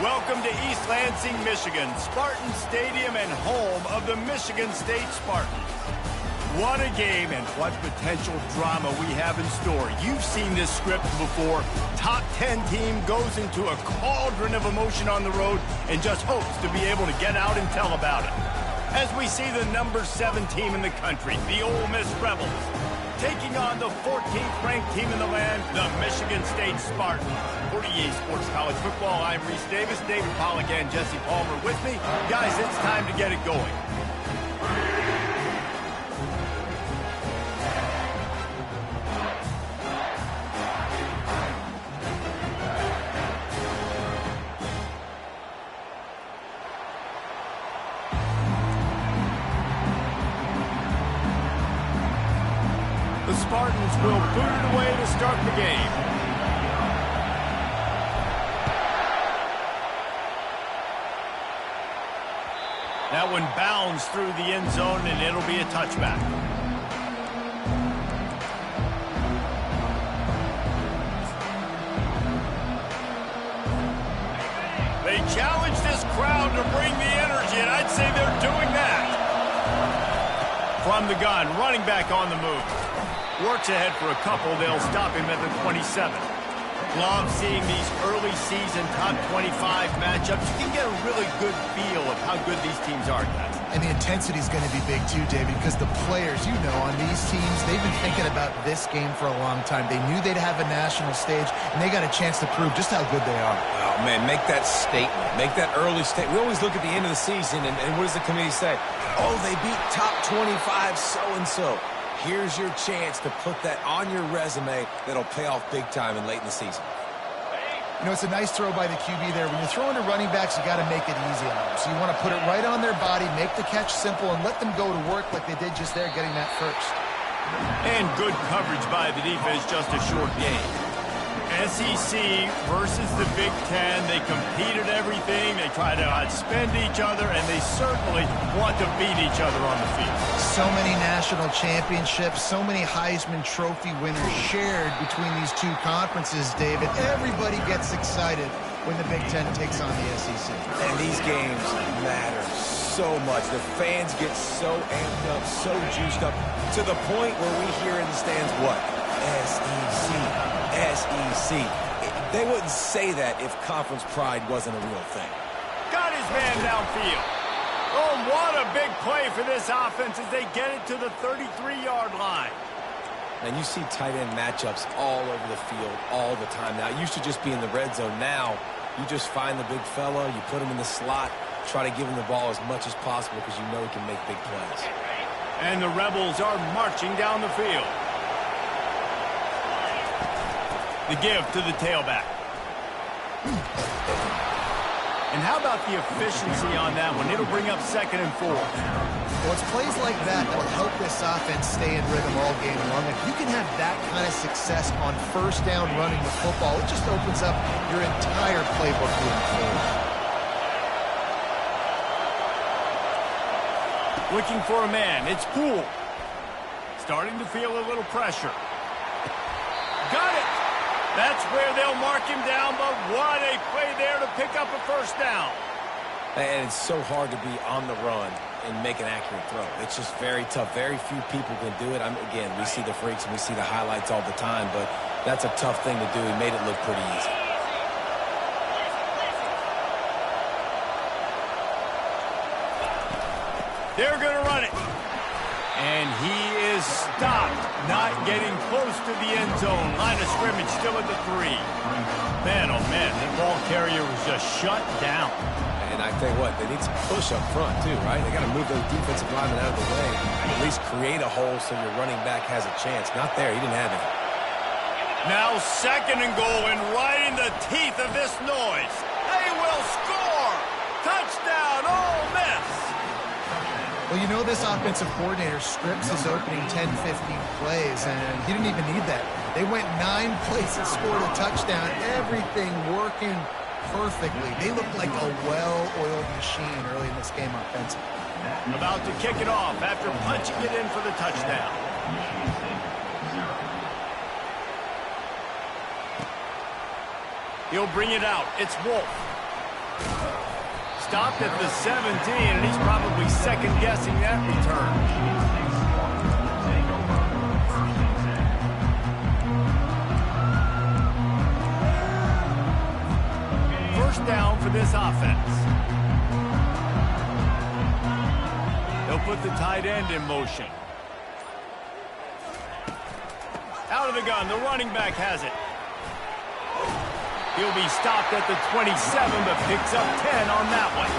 Welcome to East Lansing, Michigan, Spartan Stadium and home of the Michigan State Spartans. What a game and what potential drama we have in store. You've seen this script before. Top 10 team goes into a cauldron of emotion on the road and just hopes to be able to get out and tell about it. As we see the number 7 team in the country, the Ole Miss Rebels, taking on the 14th ranked team in the land, the Michigan State Spartans. For EA Sports College Football, I'm Reese Davis, David Pollack and Jesse Palmer with me. Guys, it's time to get it going. The Spartans will boot it away to start the game. That one bounds through the end zone, and it'll be a touchback. They challenge this crowd to bring the energy, and I'd say they're doing that. From the gun, running back on the move. Works ahead for a couple. They'll stop him at the 27. Love seeing these early season top 25 matchups. You can get a really good feel of how good these teams are, guys. And the intensity is going to be big too, David, because the players, you know, on these teams, they've been thinking about this game for a long time. They knew they'd have a national stage, and they got a chance to prove just how good they are. Oh, man, make that statement. Make that early statement. We always look at the end of the season, and what does the committee say? Oh, they beat top 25 so-and-so. Here's your chance to put that on your resume that'll pay off big time and late in the season. You know, it's a nice throw by the QB there. When you're throwing to running backs, you got to make it easy on them. So you want to put it right on their body, make the catch simple, and let them go to work like they did just there, getting that first. And good coverage by the defense, just a short game. SEC versus the Big Ten. They compete at everything. They try to outspend each other, and they certainly want to beat each other on the field. So many national championships, so many Heisman Trophy winners shared between these two conferences, David. Everybody gets excited when the Big Ten takes on the SEC. And these games matter so much. The fans get so amped up, so juiced up, to the point where we hear in the stands what? SEC. SEC. They wouldn't say that if conference pride wasn't a real thing. Got his man downfield. Oh, what a big play for this offense as they get it to the 33-yard line. And you see tight end matchups all over the field all the time now. It used to just be in the red zone. Now you just find the big fella, you put him in the slot, try to give him the ball as much as possible because you know he can make big plays. And the Rebels are marching down the field. The give to the tailback. And how about the efficiency on that one? It'll bring up 2nd and 4. Well, it's plays like that that will help this offense stay in rhythm all game long. If you can have that kind of success on first down running the football, it just opens up your entire playbook moving forward. Looking for a man. It's Poole. Starting to feel a little pressure. Got it. That's where they'll mark him down, but what a play there to pick up a first down. And it's so hard to be on the run and make an accurate throw. It's just very tough. Very few people can do it. Again, we see the freaks and we see the highlights all the time, but that's a tough thing to do. He made it look pretty easy. They're going to run it. And he is stopped, not getting close to the end zone. Line of scrimmage still at the 3. Man, oh man, that ball carrier was just shut down. And I tell you what, they need some push up front too, right? They got to move those defensive linemen out of the way. At least create a hole so your running back has a chance. Not there, he didn't have it. Now 2nd and goal, and right in the teeth of this noise. They will score! Touchdown, Ole Miss! Well, you know this offensive coordinator scripts his opening 10, 15 plays, and he didn't even need that. They went 9 plays and scored a touchdown. Everything working perfectly. They looked like a well-oiled machine early in this game offensively. About to kick it off after punching it in for the touchdown. He'll bring it out. It's Wolf. stopped at the 17, and he's probably second-guessing that return. First down for this offense. They'll put the tight end in motion. Out of the gun, the running back has it. He'll be stopped at the 27, but picks up 10 on that one.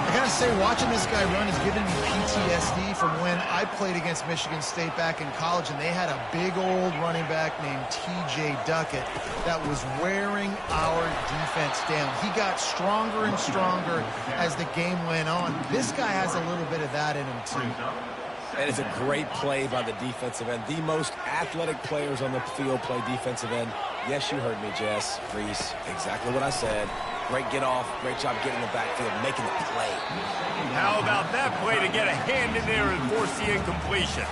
I gotta say, watching this guy run is giving me PTSD from when I played against Michigan State back in college, and they had a big old running back named T.J. Duckett that was wearing our defense down. He got stronger and stronger as the game went on. This guy has a little bit of that in him, too. And it's a great play by the defensive end. The most athletic players on the field play defensive end. Yes, you heard me, Jess, Reese. Exactly what I said. Great get off. Great job getting the backfield, making the play. How about that play to get a hand in there and force the incompletion?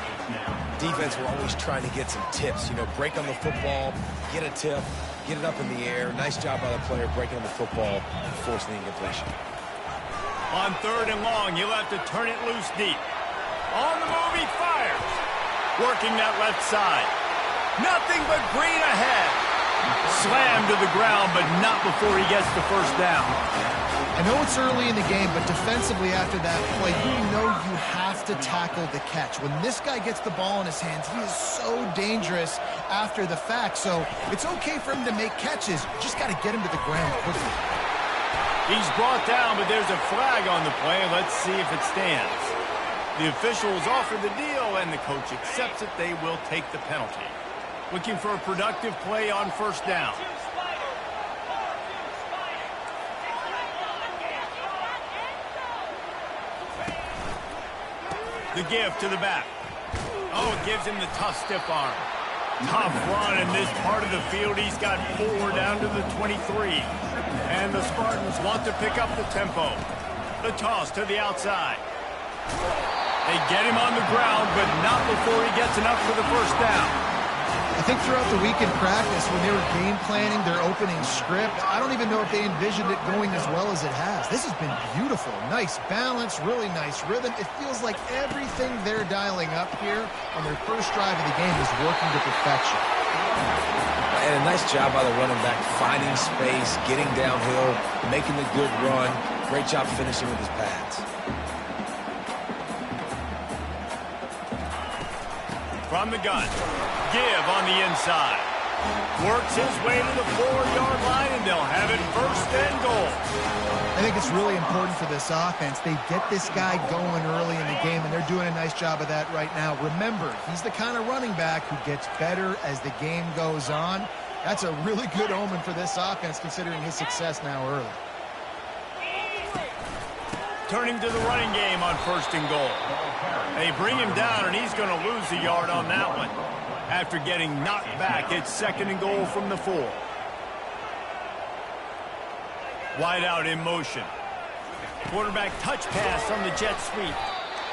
Defense were always trying to get some tips. You know, break on the football, get a tip, get it up in the air. Nice job by the player breaking on the football and forcing the incompletion. On 3rd and long, he'll have to turn it loose deep. On the move, he fires. Working that left side. Nothing but green ahead. Slammed to the ground, but not before he gets the first down. I know it's early in the game, but defensively after that play, you know you have to tackle the catch. When this guy gets the ball in his hands, he is so dangerous after the fact. So it's okay for him to make catches. You just got to get him to the ground quickly. He's brought down, but there's a flag on the play. Let's see if it stands. The officials offer the deal, and the coach accepts it. They will take the penalty. Looking for a productive play on first down. The give to the back. Oh, it gives him the tough, stiff arm. Tough run in this part of the field. He's got 4 down to the 23. And the Spartans want to pick up the tempo. The toss to the outside. They get him on the ground, but not before he gets enough for the first down. I think throughout the week in practice, when they were game planning their opening script, I don't even know if they envisioned it going as well as it has. This has been beautiful. Nice balance, really nice rhythm. It feels like everything they're dialing up here on their first drive of the game is working to perfection. And a nice job by the running back, finding space, getting downhill, making the good run. Great job finishing with his pads. From the gun, give on the inside. Works his way to the 4-yard line, and they'll have it 1st and goal. I think it's really important for this offense. They get this guy going early in the game, and they're doing a nice job of that right now. Remember, he's the kind of running back who gets better as the game goes on. That's a really good omen for this offense, considering his success now early. Turning to the running game on 1st and goal. They bring him down, and he's going to lose a yard on that one. After getting knocked back, it's 2nd and goal from the 4. Wide out in motion. Quarterback touch pass on the jet sweep.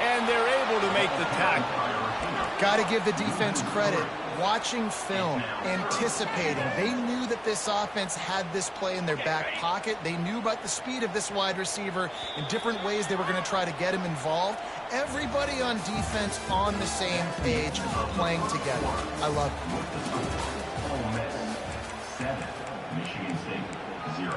And they're able to make the tackle. Got to give the defense credit. Watching film, anticipating. They knew that this offense had this play in their back pocket. They knew about the speed of this wide receiver in different ways they were going to try to get him involved. Everybody on defense on the same page, playing together. I love it. Ole Miss 7, Michigan State 0.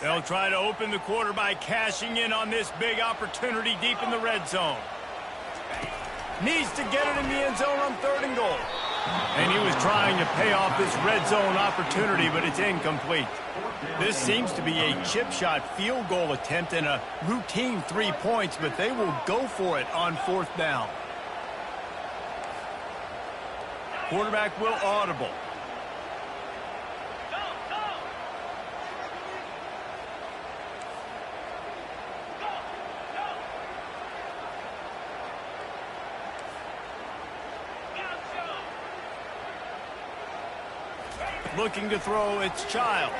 They'll try to open the quarter by cashing in on this big opportunity deep in the red zone. Needs to get it in the end zone on 3rd and goal. And he was trying to pay off this red zone opportunity, but it's incomplete. This seems to be a chip shot field goal attempt and a routine 3 points, but they will go for it on 4th down. Quarterback will audible. Looking to throw, it's Childs.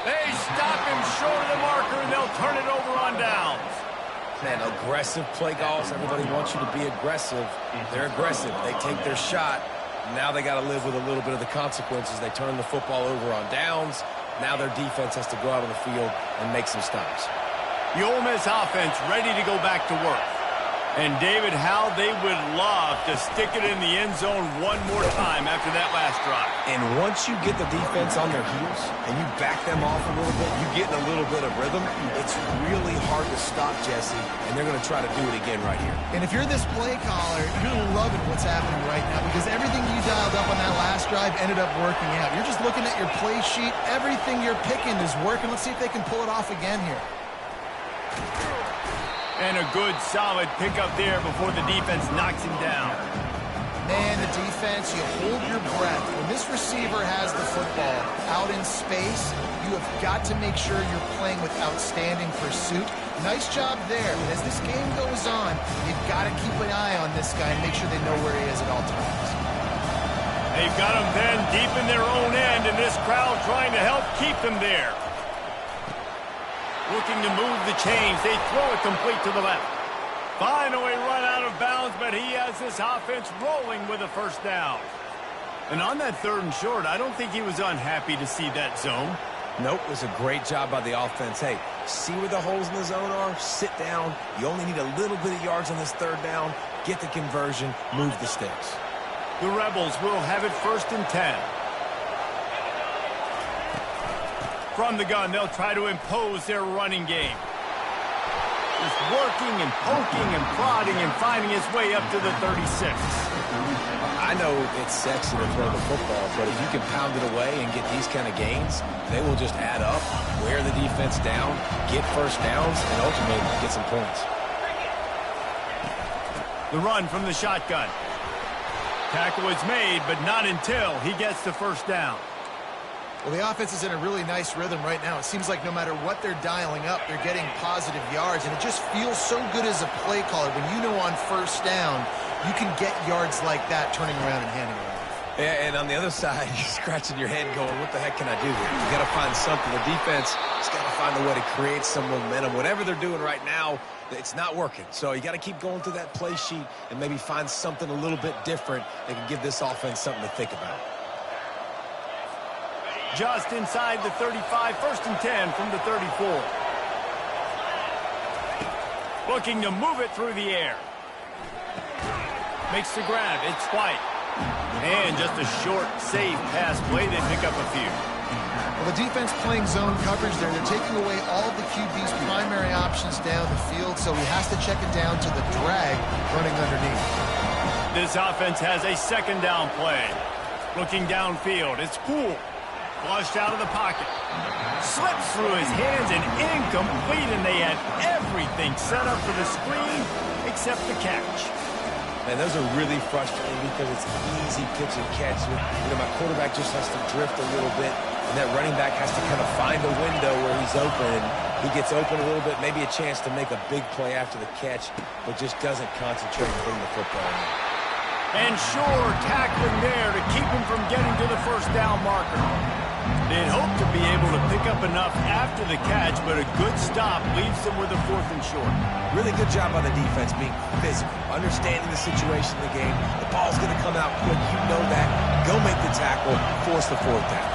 They stop him short of the marker, and they'll turn it over on downs. Man, aggressive play calls. Everybody wants you to be aggressive. They're aggressive. They take their shot. Now they got to live with a little bit of the consequences. They turn the football over on downs. Now their defense has to go out on the field and make some stops. The Ole Miss offense ready to go back to work. And, David, how they would love to stick it in the end zone one more time after that last drive. And once you get the defense on their heels and you back them off a little bit, you get in a little bit of rhythm, it's really hard to stop, Jesse, and they're going to try to do it again right here. And if you're this play caller, you're loving what's happening right now because everything you dialed up on that last drive ended up working out. You're just looking at your play sheet. Everything you're picking is working. Let's see if they can pull it off again here. And a good, solid pickup there before the defense knocks him down. Man, the defense, you hold your breath. When this receiver has the football out in space, you have got to make sure you're playing with outstanding pursuit. Nice job there. But as this game goes on, you've got to keep an eye on this guy and make sure they know where he is at all times. They've got him then deep in their own end, and this crowd trying to help keep them there. Looking to move the chains. They throw it complete to the left. Finally run out of bounds, but he has this offense rolling with a first down. And on that 3rd and short, I don't think he was unhappy to see that zone. Nope, it was a great job by the offense. Hey, see where the holes in the zone are? Sit down. You only need a little bit of yards on this 3rd down. Get the conversion. Move the sticks. The Rebels will have it 1st and 10. From the gun, they'll try to impose their running game. Just working and poking and prodding and finding his way up to the 36. I know it's sexy to throw the football, but if you can pound it away and get these kind of gains, they will just add up, wear the defense down, get first downs, and ultimately get some points. The run from the shotgun. Tackle is made, but not until he gets the first down. Well, the offense is in a really nice rhythm right now. It seems like no matter what they're dialing up, they're getting positive yards, and it just feels so good as a play caller when you know on 1st down you can get yards like that turning around and handing it off. Yeah, and on the other side, you're scratching your head going, what the heck can I do here? You got to find something. The defense has got to find a way to create some momentum. Whatever they're doing right now, it's not working. So you got to keep going through that play sheet and maybe find something a little bit different that can give this offense something to think about. Just inside the 35, 1st and 10 from the 34. Looking to move it through the air. Makes the grab. It's White. And just a short, safe pass play. They pick up a few. Well, the defense playing zone coverage there. They're taking away all of the QB's primary options down the field, so he has to check it down to the drag running underneath. This offense has a 2nd down play. Looking downfield. It's Poole. Flushed out of the pocket. Slips through his hands and incomplete, and they had everything set up for the screen except the catch. Man, those are really frustrating because it's easy pitch and catch. You know, my quarterback just has to drift a little bit, and that running back has to kind of find a window where he's open. And he gets open a little bit, maybe a chance to make a big play after the catch, but just doesn't concentrate on putting the football in. And sure, tackling there to keep him from getting to the 1st down marker. They'd hope to be able to pick up enough after the catch, but a good stop leaves them with a 4th and short. Really good job by the defense being physical, understanding the situation in the game. The ball's going to come out quick. You know that. Go make the tackle, force the 4th down.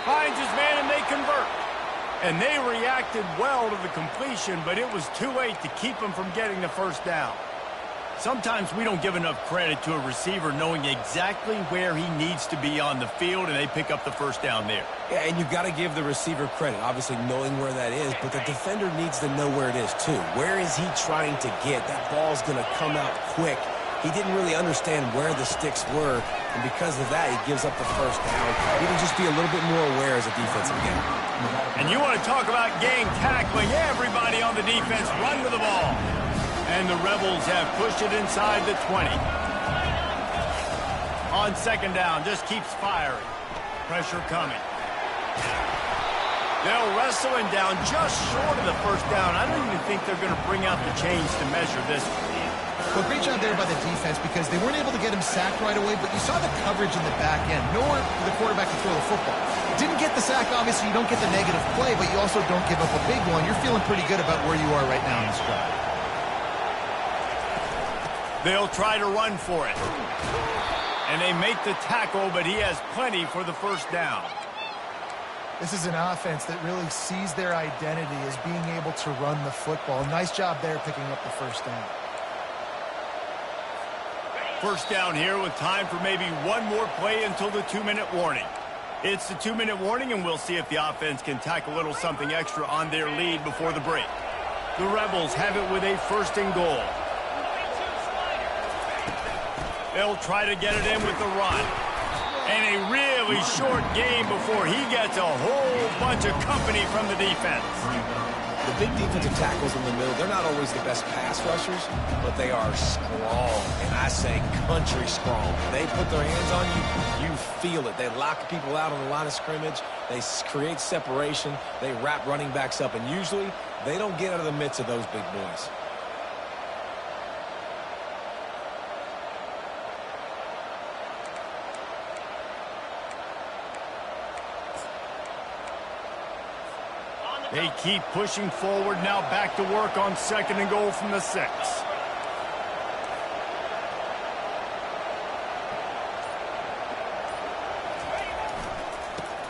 Finds his man, and they convert. And they reacted well to the completion, but it was too late to keep him from getting the 1st down. Sometimes we don't give enough credit to a receiver knowing exactly where he needs to be on the field, and they pick up the 1st down there. Yeah, and you've got to give the receiver credit, obviously knowing where that is, but the defender needs to know where it is too. Where is he trying to get? That ball's going to come out quick. He didn't really understand where the sticks were, and because of that, he gives up the 1st down. He can just be a little bit more aware as a defensive game. And you want to talk about game tackling. Everybody on the defense run to the ball. And the Rebels have pushed it inside the 20. On 2nd down, just keeps firing. Pressure coming. They'll wrestle him down just short of the 1st down. I don't even think they're going to bring out the chains to measure this one. Well, great job there by the defense because they weren't able to get him sacked right away, but you saw the coverage in the back end. Nowhere for the quarterback to throw the football. Didn't get the sack, obviously you don't get the negative play, but you also don't give up a big one. You're feeling pretty good about where you are right now in this drive. They'll try to run for it. And they make the tackle, but he has plenty for the first down. This is an offense that really sees their identity as being able to run the football. Nice job there picking up the first down. First down here with time for maybe one more play until the 2-minute warning. It's the 2-minute warning, and we'll see if the offense can tack a little something extra on their lead before the break. The Rebels have it with a 1st and goal. They'll try to get it in with the run. And a really short game before he gets a whole bunch of company from the defense. The big defensive tackles in the middle, they're not always the best pass rushers, but they are strong, and I say country strong. They put their hands on you, you feel it. They lock people out on the line of scrimmage. They create separation. They wrap running backs up, and usually they don't get out of the midst of those big boys. They keep pushing forward, now back to work on 2nd and goal from the 6.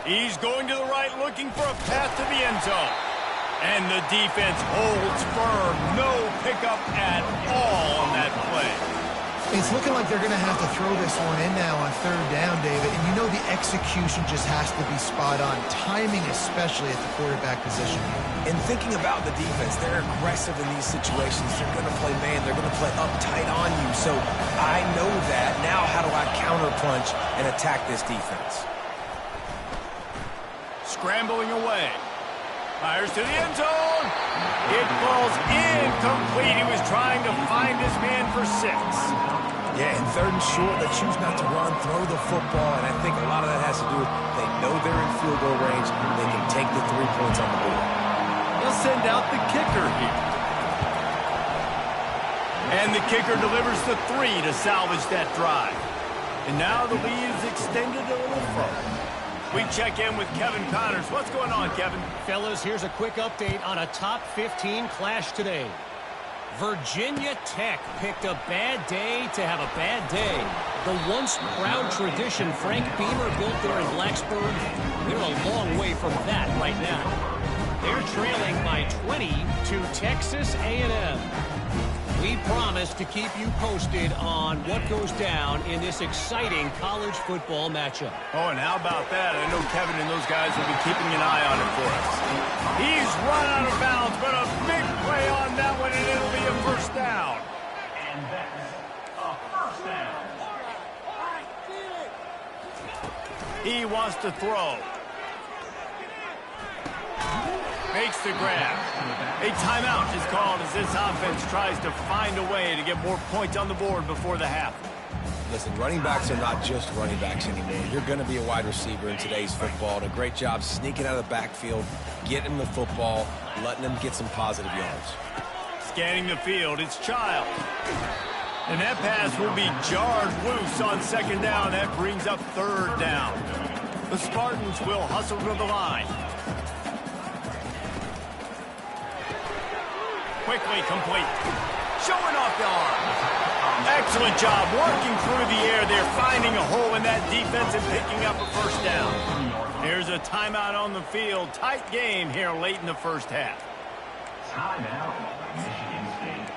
He's going to the right, looking for a path to the end zone. And the defense holds firm. No pickup at all on that play. It's looking like they're going to have to throw this one in now on 3rd down, David. And you know the execution just has to be spot on. Timing especially at the quarterback position. And thinking about the defense, they're aggressive in these situations. They're going to play man. They're going to play uptight on you. So I know that. Now how do I counterpunch and attack this defense? Scrambling away. Fires to the end zone. It falls incomplete. He was trying to find his man for 6. Yeah, and 3rd and short, they choose not to run, throw the football, and I think a lot of that has to do with they know they're in field goal range. They can take the 3 points on the board. They'll send out the kicker here. And the kicker delivers the 3 to salvage that drive. And now the lead is extended a little further. We check in with Kevin Connors. What's going on, Kevin? Fellas, here's a quick update on a top 15 clash today. Virginia Tech picked a bad day to have a bad day. The once proud tradition Frank Beamer built there in Blacksburg, they're a long way from that right now. They're trailing by 20 to Texas A&M. We promise to keep you posted on what goes down in this exciting college football matchup. Oh, and how about that? I know Kevin and those guys will be keeping an eye on it for us. He's run out of bounds, but a big play on that one, and it'll be a 1st down. And that's a 1st down. He wants to throw. Makes the grab. A timeout is called as this offense tries to find a way to get more points on the board before the half. Listen, running backs are not just running backs anymore. You're going to be a wide receiver in today's football. And a great job sneaking out of the backfield, getting the football, letting them get some positive yards. Scanning the field, it's Child. And that pass will be jarred loose on 2nd down. That brings up 3rd down. The Spartans will hustle to the line. Quickly complete. Showing off the arm. Excellent job working through the air. They're finding a hole in that defense and picking up a 1st down. Here's a timeout on the field. Tight game here late in the 1st half. Timeout, Michigan State.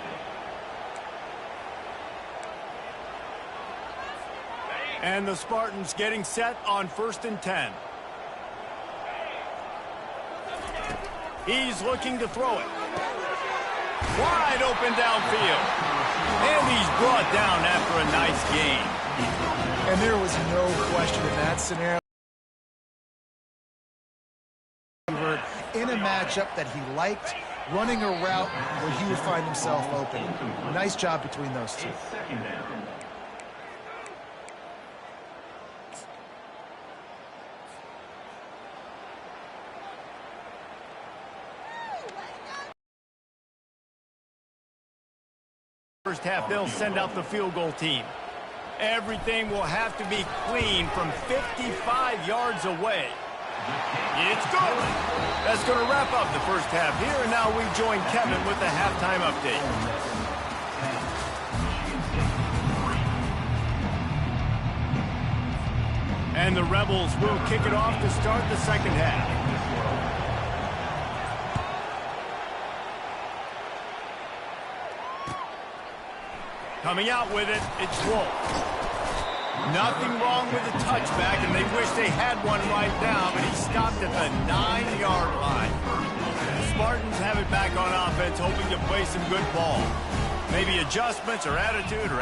And the Spartans getting set on 1st and 10. He's looking to throw it. Wide open downfield. And he's brought down after a nice gain. And there was no question in that scenario. In a matchup that he liked, running a route where he would find himself open. Nice job between those two. It's 2nd down. First half, they'll send out the field goal team. Everything will have to be clean from 55 yards away. It's good. That's going to wrap up the 1st half here, and now we join Kevin with the halftime update. And the Rebels will kick it off to start the second half. Coming out with it, it's Wolf. Nothing wrong with the touchback, and they wish they had one right now, but he stopped at the 9-yard line. The Spartans have it back on offense, hoping to play some good ball. Maybe adjustments or attitude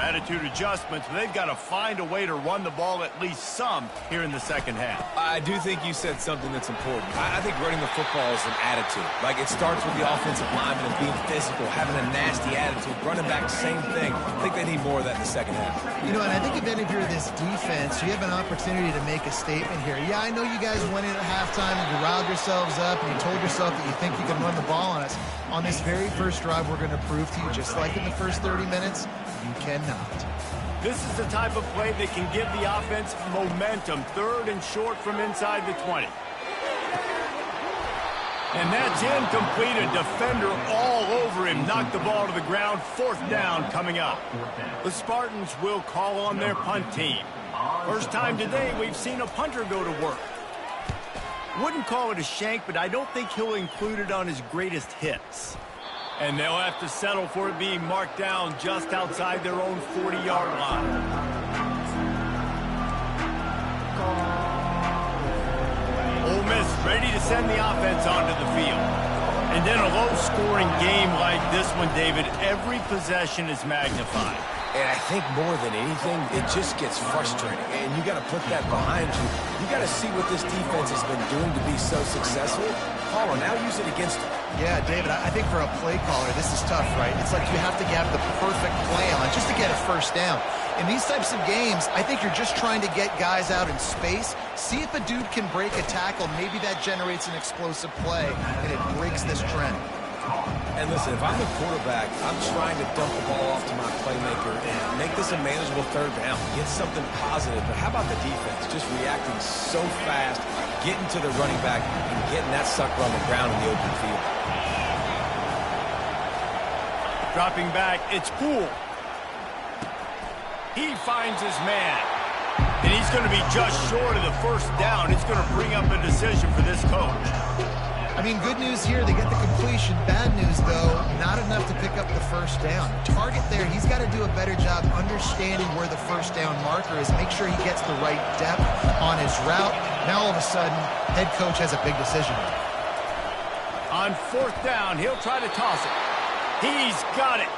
adjustments, but they've got to find a way to run the ball at least some here in the second half. I do think you said something that's important. I think running the football is an attitude. Like, it starts with the offensive lineman and being physical, having a nasty attitude. Running back, same thing. I think they need more of that in the second half. You know, and I think if any of you are this defense, you have an opportunity to make a statement here. Yeah, I know you guys went in at halftime and you riled yourselves up and you told yourself that you think you can run the ball on us. On this very first drive, we're going to prove to you, just like in the first 30 minutes, you cannot. This is the type of play that can give the offense momentum. 3rd and short from inside the 20. And that's incomplete. A defender all over him. Knocked the ball to the ground. 4th down coming up. The Spartans will call on their punt team. First time today we've seen a punter go to work. Wouldn't call it a shank, but I don't think he'll include it on his greatest hits. And they'll have to settle for it being marked down just outside their own 40-yard line. Ole Miss ready to send the offense onto the field. And then a low-scoring game like this one, David, every possession is magnified. And I think more than anything, it just gets frustrating. And you got to put that behind you. You got to see what this defense has been doing to be so successful. Caller, now use it against them. Yeah, David, I think for a play caller, this is tough, right? It's like you have to have the perfect play on just to get a first down. In these types of games, I think you're just trying to get guys out in space, see if a dude can break a tackle. Maybe that generates an explosive play, and it breaks this trend. And listen, if I'm the quarterback, I'm trying to dump the ball off to my playmaker and make this a manageable 3rd down, get something positive. But how about the defense? Just reacting so fast, getting to the running back, and getting that sucker on the ground in the open field. Dropping back, it's Poole. He finds his man. And he's going to be just short of the first down. It's going to bring up a decision for this coach. I mean, good news here, they get the completion. Bad news, though, not enough to pick up the first down. Target there, he's got to do a better job understanding where the first down marker is, make sure he gets the right depth on his route. Now, all of a sudden, head coach has a big decision. On 4th down, he'll try to toss it. He's got it.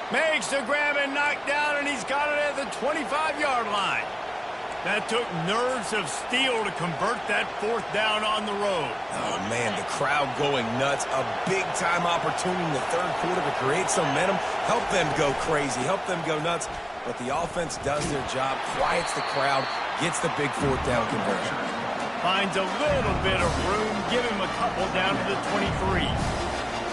Makes the grab and knock down, and he's got it at the 25-yard line. That took nerves of steel to convert that 4th down on the road. Oh, man, the crowd going nuts. A big-time opportunity in the 3rd quarter to create some momentum. Help them go crazy. Help them go nuts. But the offense does their job, quiets the crowd, gets the big 4th down conversion. Finds a little bit of room. Give him a couple down to the 23.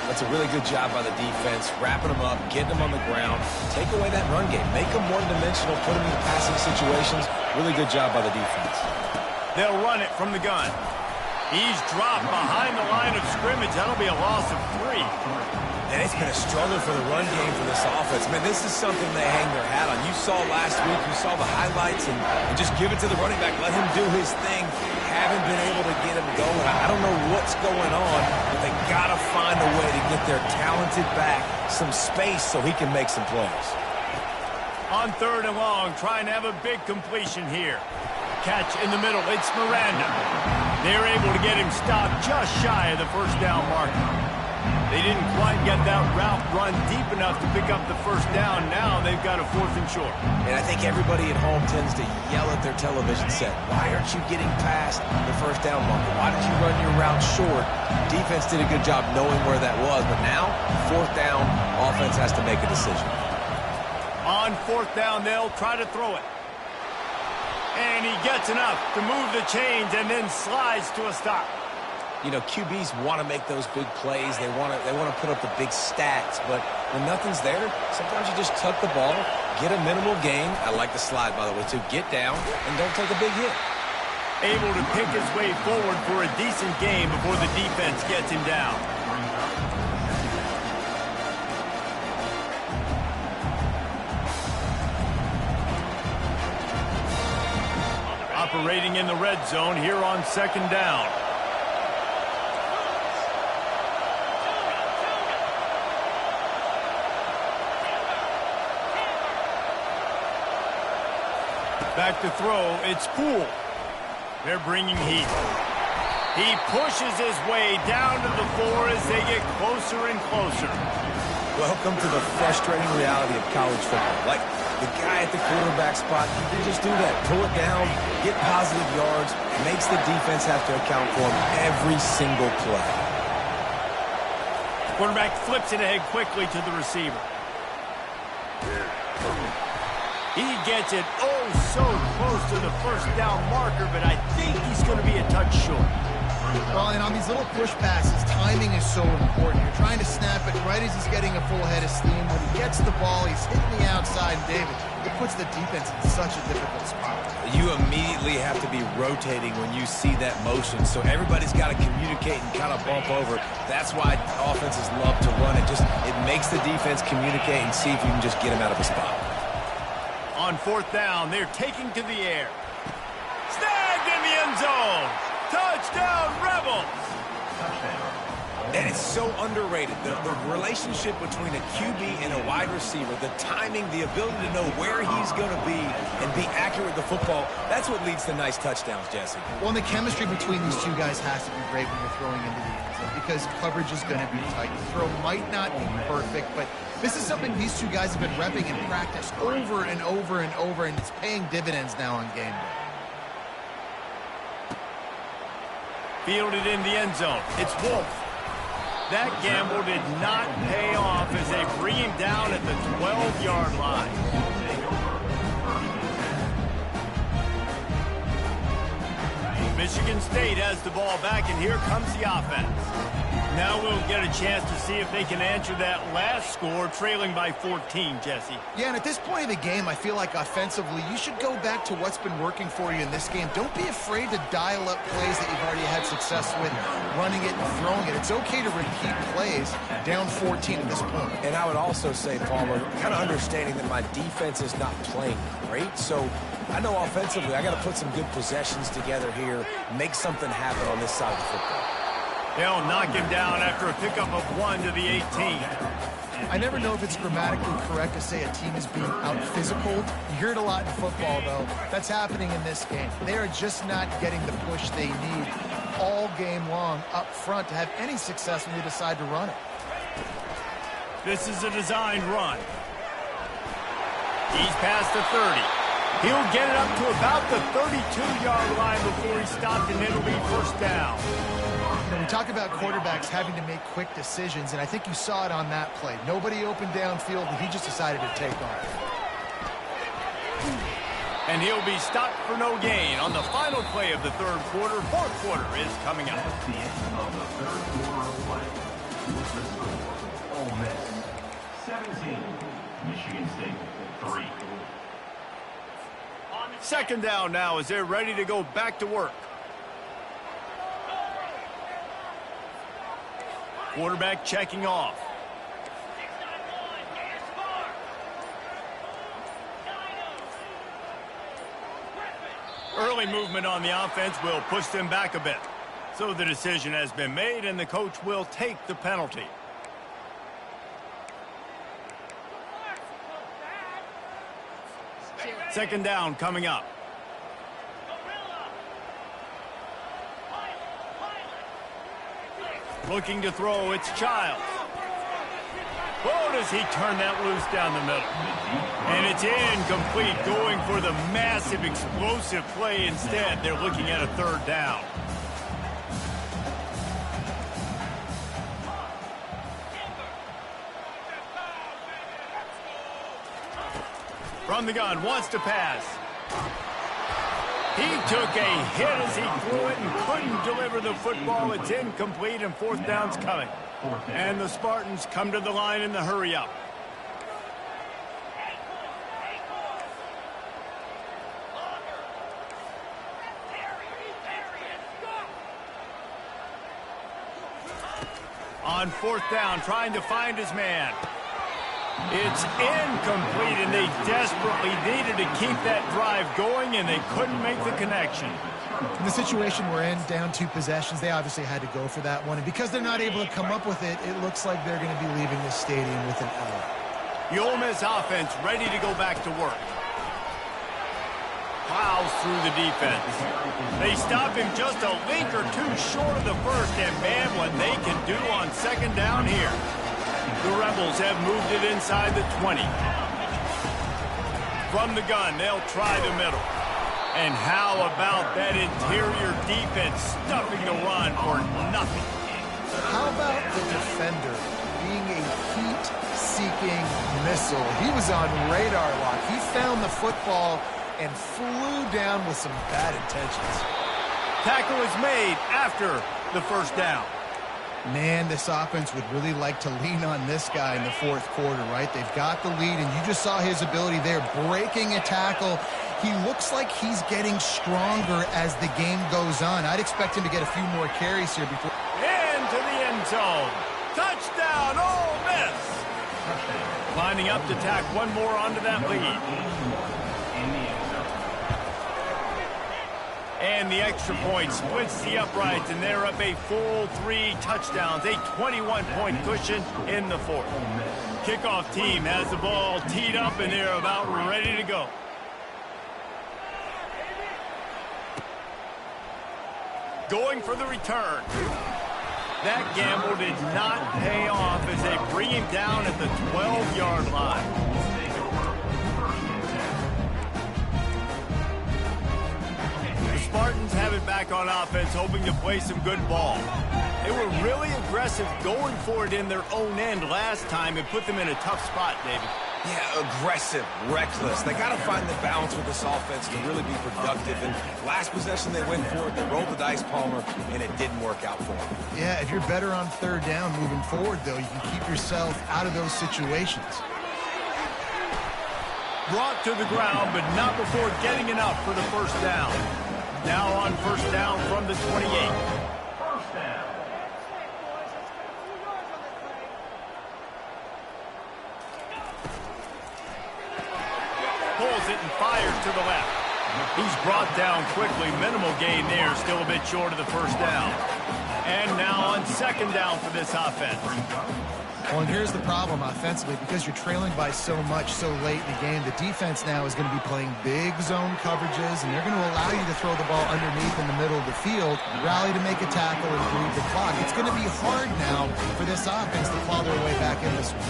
That's a really good job by the defense, wrapping them up, getting them on the ground. Take away that run game. Make them one-dimensional, put them in passing situations. Really good job by the defense. They'll run it from the gun. He's dropped behind the line of scrimmage. That'll be a loss of 3. And it's been a struggle for the run game for this offense. Man, this is something they hang their hat on. You saw last week, you saw the highlights, and just give it to the running back. Let him do his thing. Haven't been able to get him going. I don't know what's going on, but they got to find a way to get their talented back some space so he can make some plays. On 3rd and long, trying to have a big completion here. Catch in the middle. It's Miranda. They're able to get him stopped just shy of the first down marker. They didn't quite get that route run deep enough to pick up the first down. Now they've got a 4th and short. And I think everybody at home tends to yell at their television set. Why aren't you getting past the first down marker? Why did you run your route short? Defense did a good job knowing where that was. But now, 4th down, offense has to make a decision. On 4th down, they'll try to throw it. And he gets enough to move the chains and then slides to a stop. You know, QBs want to make those big plays. They want to put up the big stats. But when nothing's there, sometimes you just tuck the ball, get a minimal gain. I like the slide, by the way, too. Get down and don't take a big hit. Able to pick his way forward for a decent game before the defense gets him down. operating in the red zone here on 2nd down. Back to throw, it's Poole. They're bringing heat. He pushes his way down to the floor as they get closer and closer. Welcome to the frustrating reality of college football. Like, the guy at the quarterback spot, he can just do that. Pull it down, get positive yards, makes the defense have to account for him every single play. Quarterback flips it ahead quickly to the receiver. He gets it so close to the 1st down marker, but I think he's going to be a touch short. Well, and on these little push passes, timing is so important. You're trying to snap it right as he's getting a full head of steam. When he gets the ball, he's hitting the outside, and David, it puts the defense in such a difficult spot. You immediately have to be rotating when you see that motion, so everybody's got to communicate and kind of bump over. That's why offenses love to run it. It makes the defense communicate and see if you can just get him out of a spot. On 4th down, they're taking to the air. Snagged in the end zone. Touchdown, Rebels! And it's so underrated. The relationship between a QB and a wide receiver, the timing, the ability to know where he's going to be and be accurate with the football, that's what leads to nice touchdowns, Jesse. Well, and the chemistry between these two guys has to be great when you're throwing into the end zone because coverage is going to be tight. The throw might not be perfect, but this is something these two guys have been repping in practice over and over and over, and it's paying dividends now on game day. Fielded in the end zone. It's Wolf. That gamble did not pay off as they bring him down at the 12-yard line. Michigan State has the ball back, and here comes the offense. Now we'll get a chance to see if they can answer that last score, trailing by 14, Jesse. Yeah, and at this point of the game, I feel like offensively, you should go back to what's been working for you in this game. Don't be afraid to dial up plays that you've already had success with, running it and throwing it. It's okay to repeat plays down 14 at this point. And I would also say, Palmer, kind of understanding that my defense is not playing great, so I know offensively I got to put some good possessions together here, make something happen on this side of the football. They'll knock him down after a pickup of 1 to the 18. I never know if it's grammatically correct to say a team is being out-physical. You hear it a lot in football, though. That's happening in this game. They are just not getting the push they need all game long up front to have any success when they decide to run it. This is a designed run. He's past the 30. He'll get it up to about the 32-yard line before he stopped, and it'll be 1st down. We talk about quarterbacks having to make quick decisions, and I think you saw it on that play. Nobody opened downfield, and he just decided to take off. And he'll be stopped for no gain on the final play of the 3rd quarter. 4th quarter is coming up. That's the end of the 3rd quarter of play. Ole Miss 17, Michigan State 3. 2nd down now as they're ready to go back to work. Quarterback checking off. Early movement on the offense will push them back a bit. So the decision has been made, and the coach will take the penalty. Second down coming up. Looking to throw, it's Childs. Oh, does he turn that loose down the middle. And it's incomplete, going for the massive explosive play instead. They're looking at a 3rd down. From the gun, wants to pass. He took a hit as he threw it and couldn't deliver the football. It's incomplete, and 4th down's coming. And the Spartans come to the line in the hurry-up. On 4th down, trying to find his man. It's incomplete, and they desperately needed to keep that drive going, and they couldn't make the connection. In the situation we're in, down 2 possessions, they obviously had to go for that one. And because they're not able to come up with it, it looks like they're going to be leaving this stadium with an L. The Ole Miss offense ready to go back to work. Plows through the defense. They stop him just a link or two short of the first, and man, what they can do on second down here. The Rebels have moved it inside the 20. From the gun, they'll try the middle. And how about that interior defense stuffing the run for nothing? How about the defender being a heat-seeking missile? He was on radar lock. He found the football and flew down with some bad intentions. Tackle is made after the first down. Man, this offense would really like to lean on this guy in the 4th quarter, right? They've got the lead, and you just saw his ability there, breaking a tackle. He looks like he's getting stronger as the game goes on. I'd expect him to get a few more carries here before. Into the end zone. Touchdown, Ole Miss. Lining up to tack one more onto that lead. And the extra point splits the uprights, and they're up a full 3 touchdowns, a 21-point cushion in the 4th. Kickoff team has the ball teed up, and they're about ready to go. Going for the return. That gamble did not pay off as they bring him down at the 12-yard line. Spartans have it back on offense, hoping to play some good ball. They were really aggressive going for it in their own end last time and put them in a tough spot, David. Yeah, aggressive, reckless. They got to find the balance with this offense to really be productive. And last possession they went for it, they rolled the dice, Palmer, and it didn't work out for them. Yeah, if you're better on 3rd down moving forward, though, you can keep yourself out of those situations. Brought to the ground, but not before getting enough for the first down. Now on first down from the 28. Pulls it and fires to the left. He's brought down quickly. Minimal gain there. Still a bit short of the first down. And now on second down for this offense. Well, and here's the problem offensively. Because you're trailing by so much so late in the game, the defense now is going to be playing big zone coverages, and they're going to allow you to throw the ball underneath in the middle of the field, rally to make a tackle, and bleed the clock. It's going to be hard now for this offense to claw their way back in this one.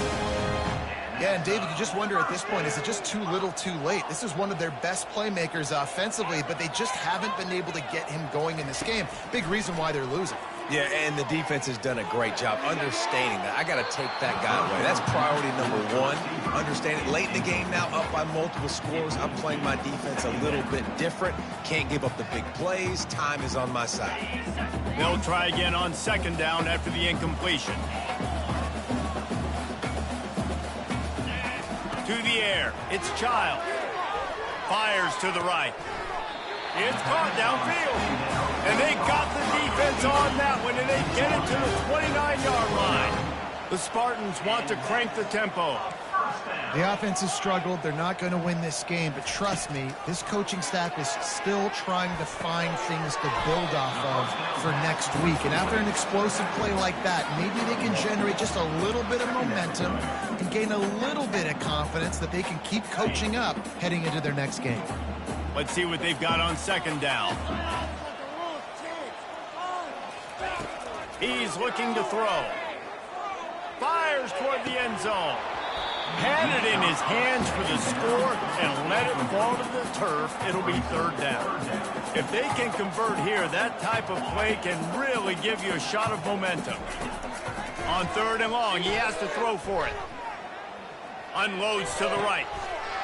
Yeah, and David, you just wonder at this point, is it just too little too late? This is one of their best playmakers offensively, but they just haven't been able to get him going in this game. Big reason why they're losing. Yeah, and the defense has done a great job understanding that. I got to take that guy away. That's priority number 1. Understand it. Late in the game now, up by multiple scores. I'm playing my defense a little bit different. Can't give up the big plays. Time is on my side. They'll try again on second down after the incompletion. To the air. It's Child. Fires to the right. It's caught downfield. And they got the defense on that one, and they get it to the 29-yard line. The Spartans want to crank the tempo. The offense has struggled. They're not going to win this game, but trust me, this coaching staff is still trying to find things to build off of for next week. And after an explosive play like that, maybe they can generate just a little bit of momentum and gain a little bit of confidence that they can keep coaching up heading into their next game. Let's see what they've got on second down. He's looking to throw. Fires toward the end zone. Had it in his hands for the score and let it fall to the turf. It'll be third down. If they can convert here, that type of play can really give you a shot of momentum. On 3rd and long, he has to throw for it. Unloads to the right.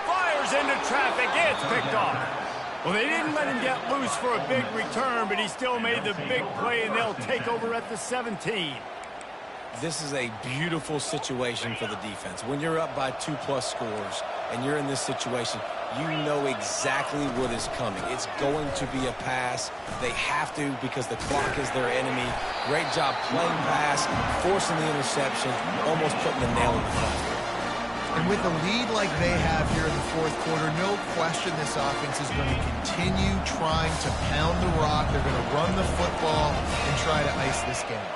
Fires into traffic. It's picked off. Well, they didn't let him get loose for a big return, but he still made the big play, and they'll take over at the 17. This is a beautiful situation for the defense. When you're up by 2+ scores and you're in this situation, you know exactly what is coming. It's going to be a pass. They have to because the clock is their enemy. Great job playing pass, forcing the interception, almost putting the nail in the coffin. And with a lead like they have here in the fourth quarter, no question this offense is going to continue trying to pound the rock. They're going to run the football and try to ice this game.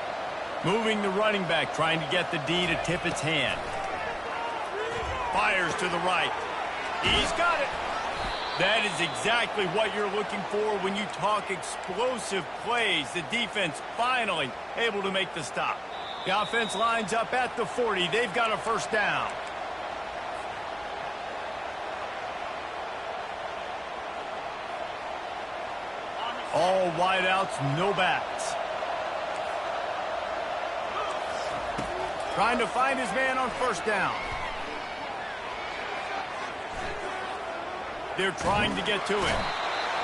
Moving the running back, trying to get the D to tip its hand. Fires to the right. He's got it. That is exactly what you're looking for when you talk explosive plays. The defense finally able to make the stop. The offense lines up at the 40. They've got a first down. All wideouts, no backs. Trying to find his man on first down. They're trying to get to it.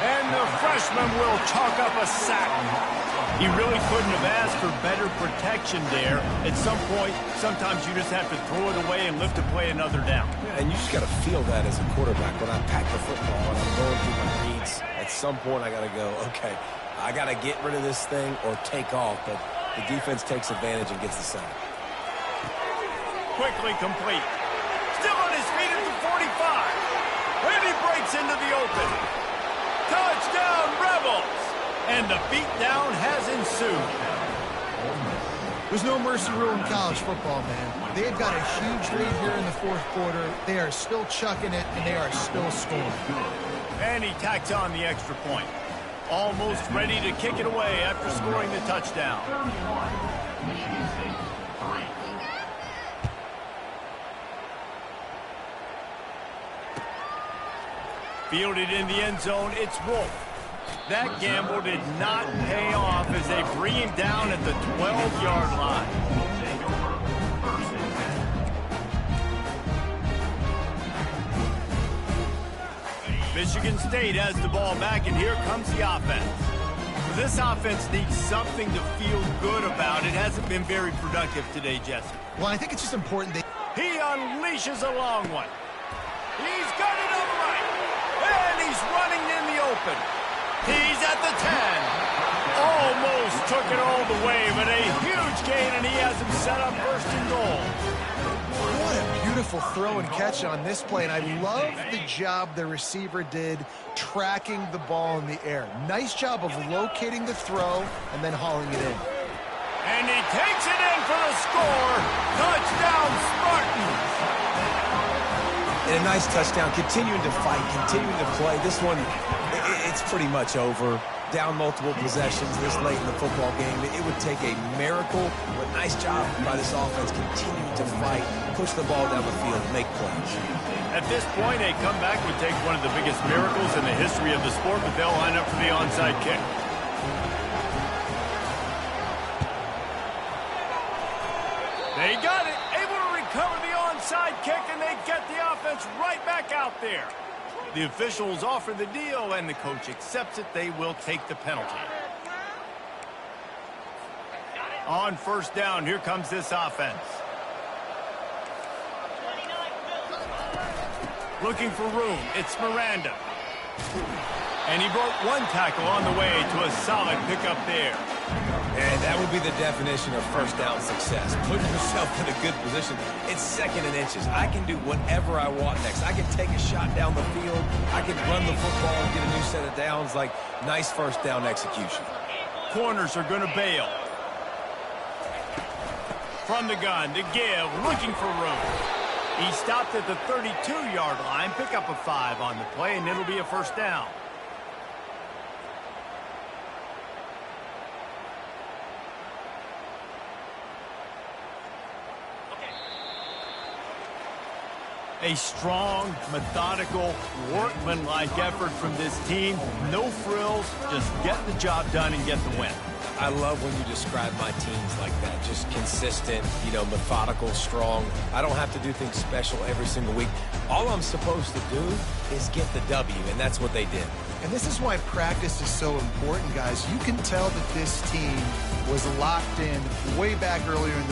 And the freshman will chalk up a sack. He really couldn't have asked for better protection there. At some point, sometimes you just have to throw it away and live to play another down. And you just got to feel that as a quarterback. When I pack the football and I'm going through my reads, at some point I got to go, okay, I got to get rid of this thing or take off. But the defense takes advantage and gets the sack. Quickly complete. Still on his feet at the 45. And he breaks into the open. Touchdown, Rebels! And the beatdown has ensued. There's no mercy rule in college football, man. They've got a huge lead here in the fourth quarter. They are still chucking it, and they are still scoring. And he tacks on the extra point. Almost ready to kick it away after scoring the touchdown. Michigan State 3. Fielded in the end zone, it's Wolf. That gamble did not pay off as they bring him down at the 12-yard line. Michigan State has the ball back, and here comes the offense. This offense needs something to feel good about. It hasn't been very productive today, Jesse. Well, I think it's just important that He unleashes a long one. He's got it upright. And he's running in the open. He's at the 10. Almost took it all the way, but a huge gain, and he has him set up first and goal. What a beautiful throw and catch on this play, and I love the job the receiver did tracking the ball in the air. Nice job of locating the throw and then hauling it in. And he takes it in for the score. Touchdown, Spartans. And a nice touchdown, continuing to fight, continuing to play. This one, it's pretty much over. Down multiple possessions this late in the football game. It would take a miracle, but nice job by this offense continuing to fight, push the ball down the field, make plays. At this point, a comeback would take one of the biggest miracles in the history of the sport, but they'll line up for the onside kick. They got it, able to recover the onside kick, and they get the offense right back out there. The officials offer the deal, and the coach accepts it. They will take the penalty. On first down, here comes this offense. Looking for room, it's Miranda. And he broke one tackle on the way to a solid pickup there. And that would be the definition of first down success. Putting yourself in a good position. It's second and inches. I can do whatever I want next. I can take a shot down the field. I can run the football and get a new set of downs. Like, nice first down execution. Corners are going to bail. From the gun to give, looking for room. He stopped at the 32-yard line. Pick up a 5 on the play, and it'll be a first down. A strong, methodical, workmanlike effort from this team. No frills, just get the job done and get the win. I love when you describe my teams like that. Just consistent, methodical, strong. I don't have to do things special every single week. All I'm supposed to do is get the W, and that's what they did. And this is why practice is so important, guys. You can tell that this team was locked in way back earlier in the